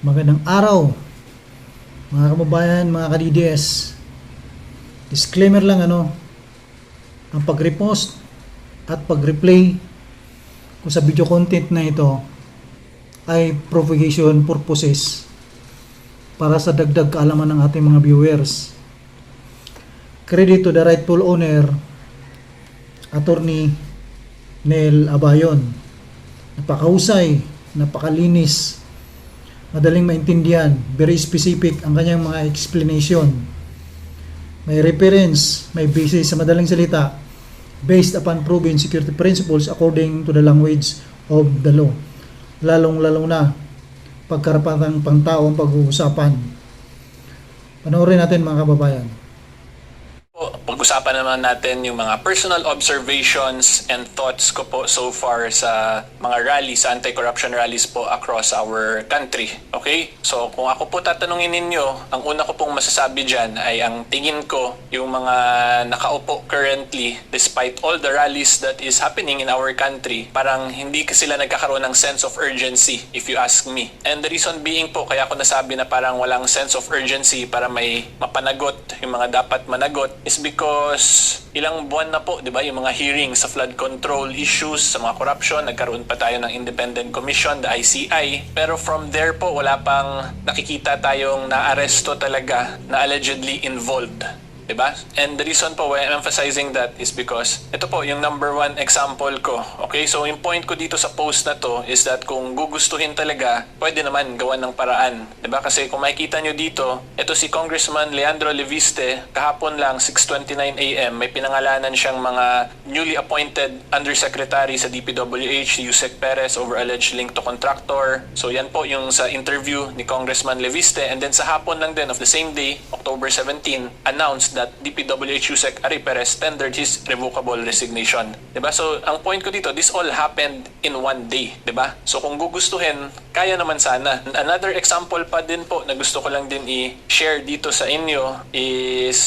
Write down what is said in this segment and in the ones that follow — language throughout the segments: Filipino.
Magandang araw, mga kababayan, mga ka-DDS. Disclaimer lang ang pag-repost at pag-replay kung sa video content na ito ay propagation purposes para sa dagdag kaalaman ng ating mga viewers. Credit to the rightful owner, Attorney Nel Abayon. Napakahusay, napakalinis, madaling maintindihan, very specific ang kanyang mga explanation. May reference, may basis sa madaling salita based upon proven security principles according to the language of the law. Lalong-lalo na pagkarapatang pangtao ang pag-uusapan. Panoorin natin mga kababayan. Pag-usapan naman natin yung mga personal observations and thoughts ko po so far sa mga rallies, anti-corruption rallies po across our country. Okay? So kung ako po tatanungin ninyo, ang una ko pong masasabi dyan ay ang tingin ko yung mga nakaupo currently, despite all the rallies that is happening in our country, parang hindi sila nagkakaroon ng sense of urgency, if you ask me. And the reason being po, kaya ako nasabi na parang walang sense of urgency para may mapanagot yung mga dapat managot is because ilang buwan na po, di ba, yung mga hearings sa flood control issues, sa mga corruption, nagkaroon pa tayo ng independent commission, the ICI. Pero from there po, wala pang nakikita tayong naaresto talaga na allegedly involved. Diba? And the reason po why I'm emphasizing that is because ito po yung number one example ko. Okay, so yung point ko dito sa post na to is that kung gugustuhin talaga, pwede naman gawan ng paraan. Diba? Kasi kung makikita nyo dito, ito si Congressman Leandro Leviste, kahapon lang 6:29 AM, may pinangalanan siyang mga newly appointed undersecretary sa DPWH, si Yusek Perez, over alleged link to contractor. So yan po yung sa interview ni Congressman Leviste, and then sa hapon lang din of the same day, October 17, announced that DPWH Yusek Ari Perez tendered his revocable resignation. Diba? So, ang point ko dito, this all happened in one day. Diba? So, kung gugustuhin, kaya naman sana. Another example pa din po na gusto ko lang din i-share dito sa inyo is,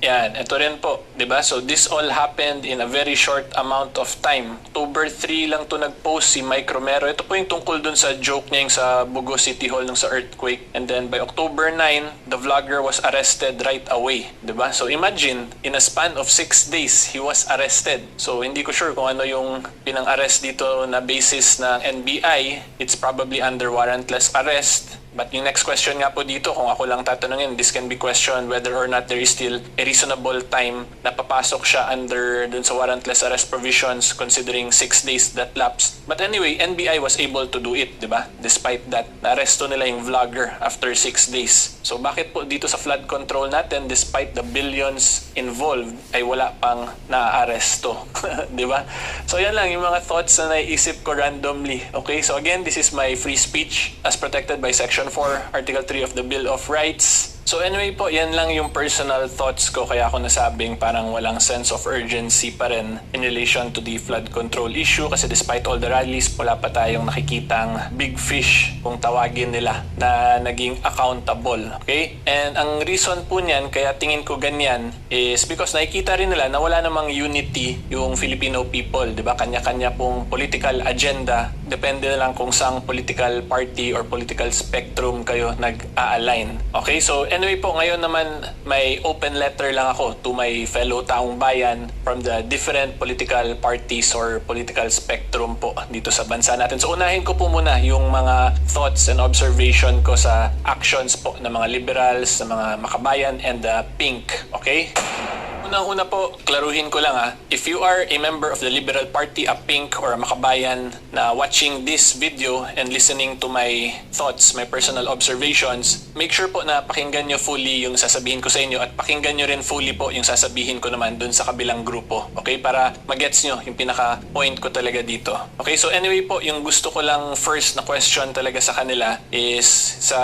yan, ito rin po. Diba? So, this all happened in a very short amount of time. October 3 lang to nag-post si Mike Romero. Ito po yung tungkol dun sa joke niya yung sa Bugo City Hall nung sa earthquake. And then, by October 9, the vlogger was arrested right away. Diba? So imagine, in a span of 6 days, he was arrested. So hindi ko sure kung ano yung pinang-arrest dito na basis ng NBI. It's probably under warrantless arrest. But yung next question nga po dito, kung ako lang tatanungin, this can be questioned whether or not there is still a reasonable time na papasok siya under dun sa warrantless arrest provisions considering 6 days that lapsed. But anyway, NBI was able to do it, di ba? Despite that, na-arresto nila yung vlogger after 6 days. So bakit po dito sa flood control natin, despite the billions involved, ay wala pang na-aresto? Di ba? So yan lang yung mga thoughts na naiisip ko randomly. Okay, so again, this is my free speech as protected by Section 4, Article 3 of the Bill of Rights. So anyway po, yan lang yung personal thoughts ko, kaya ako nasabing parang walang sense of urgency pa rin in relation to the flood control issue kasi despite all the rallies, wala pa tayong nakikitang big fish kung tawagin nila na naging accountable. Okay? And ang reason po niyan, kaya tingin ko ganyan, is because nakikita rin nila na wala namang unity yung Filipino people. Diba? Kanya-kanya pong political agenda. Depende na lang kung saang political party or political spectrum kayo nag-a-align. Okay? So anyway po, ngayon naman may open letter lang ako to my fellow taong bayan from the different political parties or political spectrum po dito sa bansa natin. So unahin ko po muna yung mga thoughts and observation ko sa actions po ng mga liberals, ng mga makabayan, and the pink. Okay? Unang-una po, klaruhin ko lang if you are a member of the Liberal Party, a pink, or a makabayan na watching this video and listening to my thoughts, my personal observations, make sure po na pakinggan nyo fully yung sasabihin ko sa inyo at pakinggan nyo rin fully po yung sasabihin ko naman dun sa kabilang grupo. Okay? Para magets nyo yung pinaka-point ko talaga dito. Okay? So anyway po, yung gusto ko lang first na question talaga sa kanila is sa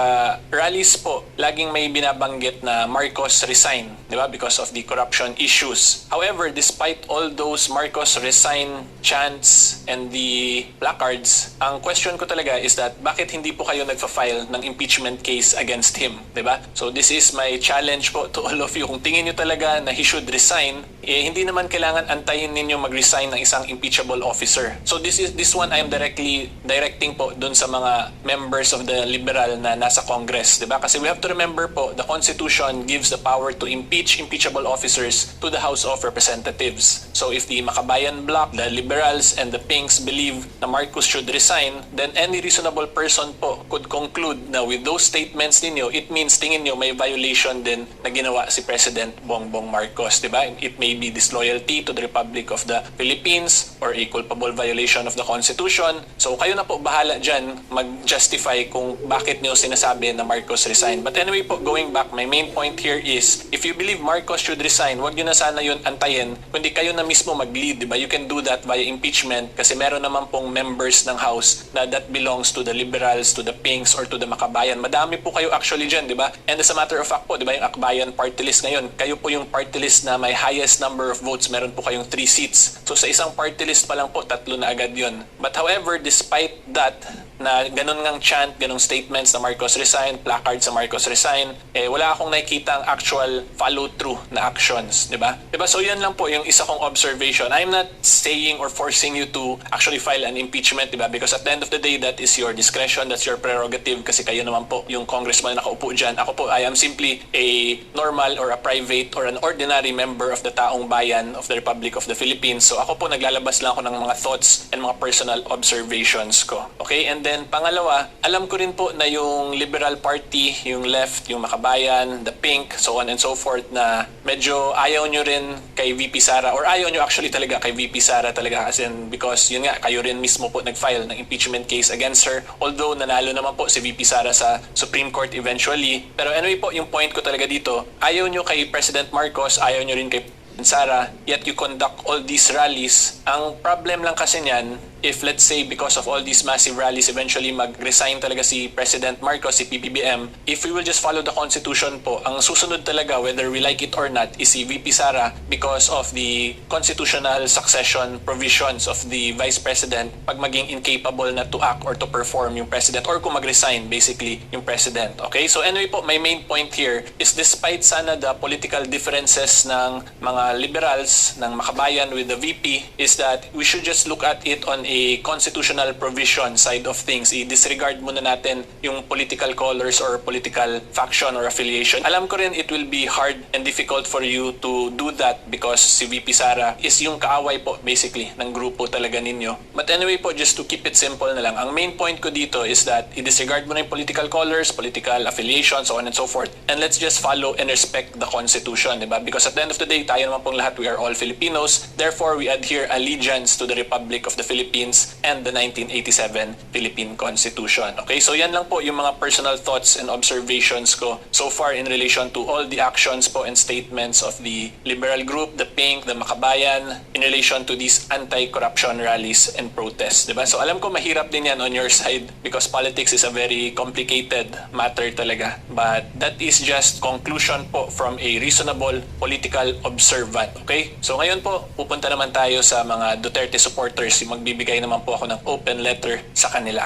rallies po, laging may binabanggit na Marcos resign, di ba? Because of the corruption issues. However, despite all those Marcos resign chants and the placards, ang question ko talaga is that bakit hindi po kayo nagfa-file ng impeachment case against him, diba? So this is my challenge po to all of you. Kung tingin nyo talaga na he should resign, hindi naman kailangan antayin ninyo mag-resign ng isang impeachable officer. So this one I am directing po dun sa mga members of the liberal na nasa Congress, diba? Kasi we have to remember po, the Constitution gives the power to impeach impeachable officers to the House of Representatives. So if the Makabayan bloc, the liberals, and the pinks believe na Marcos should resign, then any reasonable person po could conclude na with those statements ninyo, it means tingin nyo may violation din na ginawa si President Bongbong Marcos, diba? It may be disloyalty to the Republic of the Philippines or a culpable violation of the Constitution. So kayo na po bahala dyan mag-justify kung bakit nyo sinasabi na Marcos resign. But anyway po, going back, my main point here is, if you believe Marcos should resign, wag nyo na sana yun antayin, kundi kayo na mismo mag-lead, diba? You can do that via impeachment kasi meron naman pong members ng House na that belongs to the liberals, to the pinks, or to the Makabayan. Madami po kayo actually dyan, diba? And as a matter of fact po, diba, yung Akbayan party list ngayon, kayo po yung party list na may highest number of votes, meron po kayong 3 seats. So sa isang party list pa lang po, 3 na agad yun. But however, despite that, na ganun ngang chant, ganung statements na Marcos resign, placard sa Marcos resign, wala akong nakikita ang actual follow-through na actions, di ba? Diba? So yan lang po yung isa kong observation. I'm not saying or forcing you to actually file an impeachment, di ba? Because at the end of the day, that is your discretion, that's your prerogative, kasi kayo naman po yung congressman na nakaupo dyan. Ako po, I am simply a normal or a private or an ordinary member of the taong bayan of the Republic of the Philippines. So ako po, naglalabas lang ako ng mga thoughts and mga personal observations ko. Okay? And then pangalawa, alam ko rin po na yung Liberal Party, yung left, yung Makabayan, the pink, so on and so forth, na medyo ayaw nyo rin kay VP Sara, or ayaw nyo actually talaga kay VP Sara talaga, as in because yun nga, kayo rin mismo po nag-file ng impeachment case against her, although nanalo naman po si VP Sara sa Supreme Court eventually. Pero anyway po, yung point ko talaga dito, ayaw nyo kay President Marcos, ayaw nyo rin kay Sara, yet you conduct all these rallies. Ang problem lang kasi niyan, if let's say because of all these massive rallies eventually mag-resign talaga si President Marcos, si PBBM, if we will just follow the Constitution po, ang susunod talaga whether we like it or not is si VP Sara because of the constitutional succession provisions of the Vice President pag maging incapable na to act or to perform yung President, or kung mag-resign basically yung President. Okay? So anyway po, my main point here is despite sana the political differences ng mga liberals, ng Makabayan with the VP, is that we should just look at it on a constitutional provision side of things. I-disregard muna natin yung political colors or political faction or affiliation. Alam ko rin it will be hard and difficult for you to do that because si VP Sara is yung kaaway po basically ng grupo talaga ninyo. But anyway po, just to keep it simple na lang, ang main point ko dito is that i-disregard mo na yung political colors, political affiliations, so on and so forth, and let's just follow and respect the Constitution, diba? Because at the end of the day, tayo naman pong lahat, we are all Filipinos, therefore we adhere allegiance to the Republic of the Philippines and the 1987 Philippine Constitution. Okay, so yan lang po yung mga personal thoughts and observations ko so far in relation to all the actions po and statements of the liberal group, the pink, the Makabayan, in relation to these anti-corruption rallies and protests. Diba? So alam ko mahirap din yan on your side because politics is a very complicated matter talaga. But that is just conclusion po from a reasonable political observant. Okay? So ngayon po, pupunta naman tayo sa mga Duterte supporters, yung magbibigay naman po ako ng open letter sa kanila.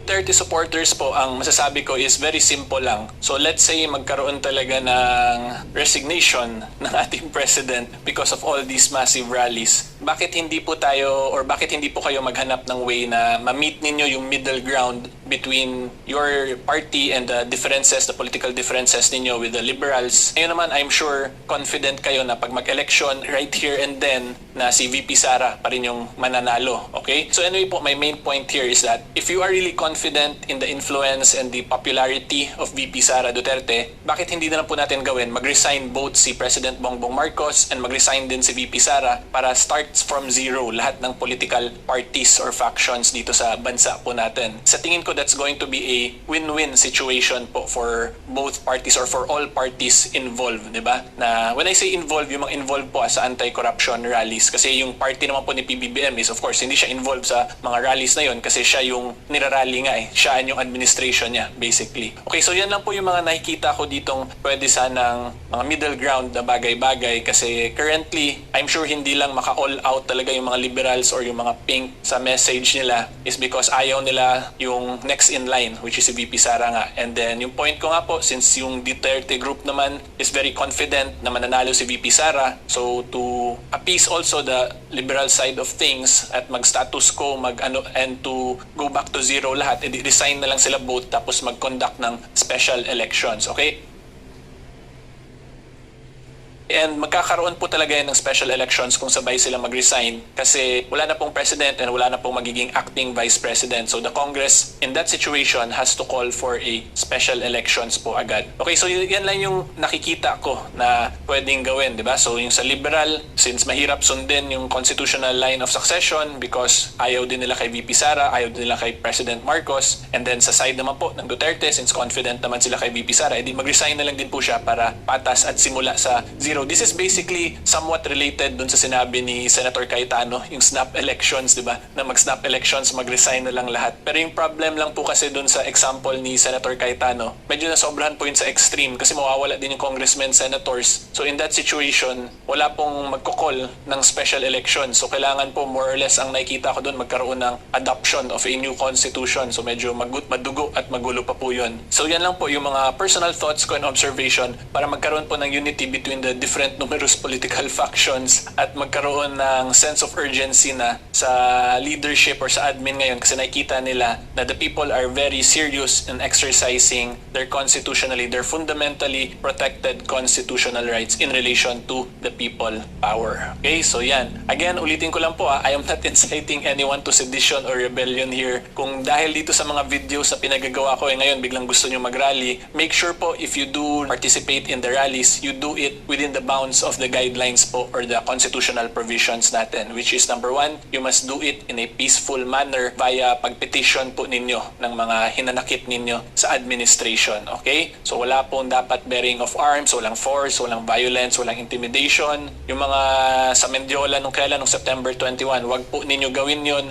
Duterte supporters po, ang masasabi ko is very simple lang. So let's say magkaroon talaga ng resignation ng ating president because of all these massive rallies. Bakit hindi po tayo or bakit hindi po kayo maghanap ng way na ma-meet ninyo yung middle ground between your party and the differences, the political differences ninyo with the liberals? Ngayon naman, I'm sure confident kayo na pag mag-election right here and then na si VP Sara pa rin yung mananalo. Okay? So anyway po, my main point here is that if you are really confident in the influence and the popularity of VP Sara Duterte, bakit hindi na lang po natin gawin? Mag-resign both si President Bongbong Marcos and mag-resign din si VP Sara para start from zero lahat ng political parties or factions dito sa bansa po natin. Sa tingin ko po that's going to be a win-win situation po for both parties or for all parties involved, di ba? Na when I say involved, yung mga involved po sa anti-corruption rallies, kasi yung party naman po ni PBBM is of course hindi siya involved sa mga rallies na yun kasi siya yung nirarally nga siya yung administration niya basically. Okay, so yan lang po yung mga nakikita ko ditong pwede sanang mga middle ground na bagay-bagay kasi currently I'm sure hindi lang maka-all out talaga yung mga liberals or yung mga pink sa message nila is because ayaw nila yung next in line, which is si VP Sara nga. And then yung point ko nga po, since yung Duterte group naman is very confident na mananalo si VP Sara, so to appease also the liberal side of things at mag-status quo, and to go back to zero lahat, edi resign na lang sila both tapos mag-conduct ng special elections, okay? And magkakaroon po talaga yan ng special elections kung sabay sila mag-resign kasi wala na pong president and wala na pong magiging acting vice president. So the Congress in that situation has to call for a special elections po agad. Okay, so yan lang yung nakikita ko na pwedeng gawin, di ba? So yung sa liberal, since mahirap sundin yung constitutional line of succession because ayaw din nila kay VP Sara, ayaw din nila kay President Marcos, and then sa side naman po ng Duterte, since confident naman sila kay VP Sara, edi mag-resign na lang din po siya para patas at simula sa zero. This is basically somewhat related dun sa sinabi ni Senator Cayetano, yung snap elections, di ba? Na mag-snap elections, mag-resign na lang lahat. Pero yung problem lang po kasi dun sa example ni Senator Cayetano, medyo nasobrahan po yun sa extreme kasi mawawala din yung congressmen, senators. So in that situation, wala pong magkukol ng special election. So kailangan po more or less ang nakikita ko dun magkaroon ng adoption of a new constitution. So medyo madugo at magulo pa po yun. So yan lang po yung mga personal thoughts ko and observation para magkaroon po ng unity between the different numerous political factions at magkaroon ng sense of urgency na sa leadership or sa admin ngayon kasi nakikita nila na the people are very serious in exercising their fundamentally protected constitutional rights in relation to the people power. Okay, so yan. Again, ulitin ko lang po I am not inciting anyone to sedition or rebellion here. Kung dahil dito sa mga videos na pinagagawa ko ngayon biglang gusto nyo mag-rally, make sure po if you do participate in the rallies, you do it within the bounds of the guidelines po or the constitutional provisions natin, which is number one, you must do it in a peaceful manner via pagpetition po ninyo ng mga hinanakit ninyo sa administration. Okay? So wala pong dapat bearing of arms, walang force, walang violence, walang intimidation. Yung mga sa Mendiola nung September 21, wag po ninyo gawin yun